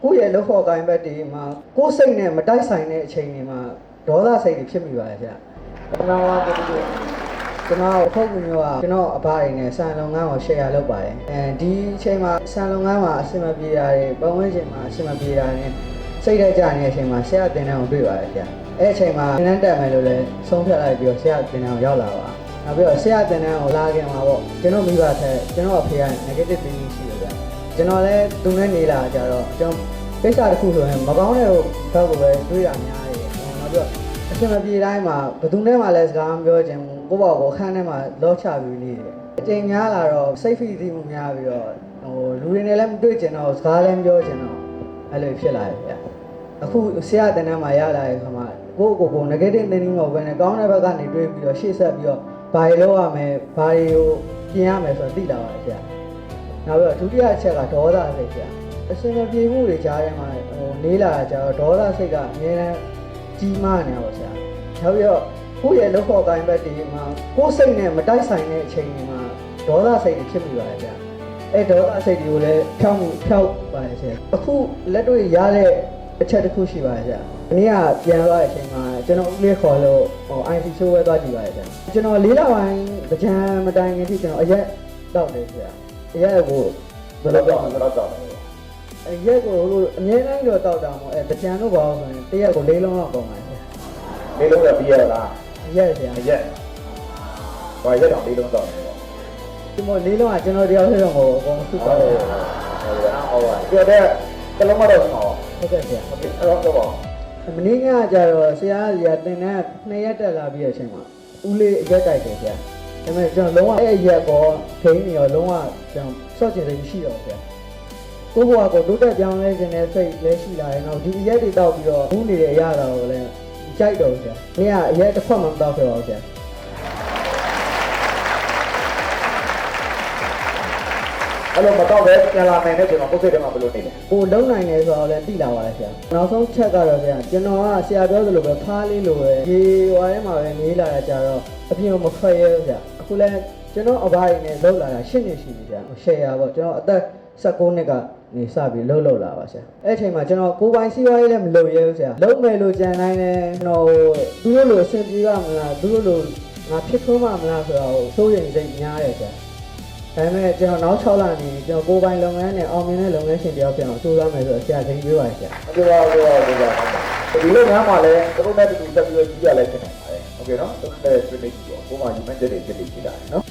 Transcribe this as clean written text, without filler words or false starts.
ကိုယ့်ရဲ့လောက်ဖို့ကိုင်းဘက်ဒီမှာကိုယ်စိတ်နဲ့မတိုက်ဆိုင်တဲ့အချိန်တွေမှာဒေါသစိတ်တွေဖြစ်မိပါရဲ့ဗျကျွန်တော်အခုမျိုးကကျွန်တော်အဘအိမ်နဲ့ဆန်လုပ်ငန်းကို share လုပ်ပါတယ်ဒီအချိန်မှာဆန်လုပ်ငန်းမှာအဆင်မပြေတာတွေပတ်ဝန်းကျင်မှာအဆင်မပြေတာတွေစိတ်ထဲကြနေတဲ့အချိန်မှာဆရာတင်တန်းကိုတွေ့ပါတယ်ဗျအဲ့အချိန်မှာတင်တန်းတက်မယ်လို့လည်းဆုံးဖြတ်လိုက်ပြီးတော့ဆရာတင်တန်းကိုရောက်လာပါနောက်ပြီးတော့ဆရာတင်တန်းကိုလာခင်မှာပေါ့ကျွန်တော်မိဘထက်ကျွန်တော်အဖေက negative thinking ရှိတယ်ဗျကျွန်တော်လည်းသူနဲ့နေလာကြတော့ကျွန်တော်ကိစ္စတစ်ခုဆိုရင်မကောင်းတဲ့ဘက်ကိုပဲတွေးတာများတယ်နောက်ပြီးတော့အချိန်မပြေတိုင်းမှာဘယ်သူနဲ့မှလည်းစကားမပြောချင်ဘူးကိုယ့်ဘောကိုခန်းထဲမှာလောချပြီးနေတယ်အချိန်များလာတော့စိတ်ဖိစီးမှုများပြီးတော့လူတွေနဲ့လည်းမတွေ့ချင်တော့စကားလည်းမပြောချင်တော့အဲ့လိုဖြစ်လာတယ်ဗျအခုဆရာတင်တန်းမှာရလာတဲ့ခါမှာကို negative thinking မဟုတ်ဘဲနဲ့ကောင်းတဲ့ဘက်ကနေတွေးပြီးတော့ရှေ့ဆက်ပြီးတော့ဘာတွေလုပ်ရမယ်ဘာတွေကိုပြင်ရမယ်ဆိုတော့သိလာပါတယ်ဆရာနောက်ပြီးတော့ဒုတိယအချက်ကဒေါသစိတ်ဆရာအစင်မပြေမှုတွေကြားထဲမှာနေလာကြတော့ဒေါသစိတ်ကအများနဲ့ကြီးမားနေတာပါဆရာနောက်ပြီးတော့ကိုယ့်ရဲ့လောက်ဖို့ကိုင်းဘက်ဒီမှာကိုယ်စိတ်နဲ့မတိုက်ဆိုင်တဲ့အချိန်တွေမှာဒေါသစိတ်တွေဖြစ်မိပါတယ်ဆရာအဲဒေါသစိတ်တွေကိုလည်းဖျောက်ပါတယ်ဆရာအခုလက်တွေ့ရတဲ့အချက်တစ်ခုရှိပါတယ်ဆရာဒီနေ့ကပြန်သွားတဲ့အချိန်မှာကျွန်တော်ဦးလေးခေါ်လို့IC show ဝဲသွားကြည့်ပါတယ်ဆရာကျွန်တော်၄လပိုင်းကြံမတိုင်ခင်ထိကျွန်တော်အရက်တောက်တယ်ဆရာအရက်ကိုဘယ်လိုတောက်လဲတောက်တယ်အရက်ကိုလို့အမြဲတမ်းတော့တောက်တာမဟုတ်ကြံလို့ပါဆိုရင်တရက်ကို၄လုံးလောက်ပုံပါတယ်ဆရာ၄လုံးလည်းပြီးရလားအရက်ဆရာအရက်ဘာရက်တော့၄လုံးတောက်တယ်ဒီမို့၄လုံးကကျွန်တော်တယောက်တည်းတော့မဟုတ်ဘူးအကုန်စုပါတယ်ဟုတ်ပါပြတဲ့ကလုံးမတော့ဟုတ်ကဲ့ဆရာဟုတ်ကဲ့အဲ့တော့တော့မင်းကကြတော့ဆရာကြီးကတင်တဲ့2ရက်တက်လာပြီးတဲ့အချိန်မှာဦးလေးအရက်တိုက်တယ်ဆရာဒါပေမဲ့ကျွန်တော်လုံးဝအဲ့အရက်ကောခင်းနေရောလုံးဝကျွန်တော်စော့ကျင်စိတ်မရှိတော့ဆရာကိုဘွားကိုတိုးတက်ပြောင်းလဲခြင်းနဲ့စိတ်လည်းရှိလာတယ်နောက်ဒီအရက်တွေတောက်ပြီးတော့ဘူးနေတဲ့အရာတော်ကိုလည်းကြိုက်တော့ဆရာမင်းကအရက်တစ်ခွက်မှမတောက်ခဲ့ပါဘူးဆရာအဲ့လိုမတော့ပဲပြန်လာနိုင်တဲ့ကျွန်တော်ကိုယ်စိတ်ထဲမှာဘယ်လိုနေလဲကိုလုံးနိုင်တယ်ဆိုတော့လည်းသိလာပါတယ်ဆရာနောက်ဆုံးချက်ကတော့ဆရာကျွန်တော်ကဆရာပြောသလိုပဲဖားလေးလိုပဲရေဝါထဲမှာပဲနေလာတာကြတော့အပြင်မထွက်ရဲဘူးဆရာအခုလည်းကျွန်တော်အဘိုင်းနဲ့လှုပ်လာတာ10နှစ်ရှိပြီဆရာရှယ်ယာပေါ့ကျွန်တော်အသက်16နှစ်ကနေစပြီးလှုပ်လာပါဆရာအဲ့အချိန်မှာကျွန်တော်ကိုယ်ပိုင်စီးပွားရေးလည်းမလုပ်ရဲဘူးဆရာလုံးမယ်လို့ကြံနိုင်တယ်ကျွန်တော်သူတို့လိုအဆင်ပြေပါမလားသူတို့လိုငါဖြစ်ထွန်းပါမလားဆိုတော့စိုးရိမ်စိတ်များတယ်ဆရာဒါပေမဲ့ကျွန်တော်နောက်6လနေကျွန်တော်ကိုယ်ပိုင်လုပ်ငန်းနဲ့အောင်မြင်တဲ့လုပ်ငန်းရှင်တယောက်ဖြစ်အောင်စူးစမ်းမယ်ဆိုတော့ဆရာသိပေးပါဆရာဟုတ်ကဲ့ပါဒီလိုများမှလည်းတို့နဲ့တူတက်ပြီးတော့ကြီးရလဲဖြစ်နေပါတယ်ဟုတ်ကဲ့နော်တို့နဲ့ဆွေးနွေးကြည့်တော့ကိုယ်မှညီမချက်တွေဖြစ်နေကြတာနော်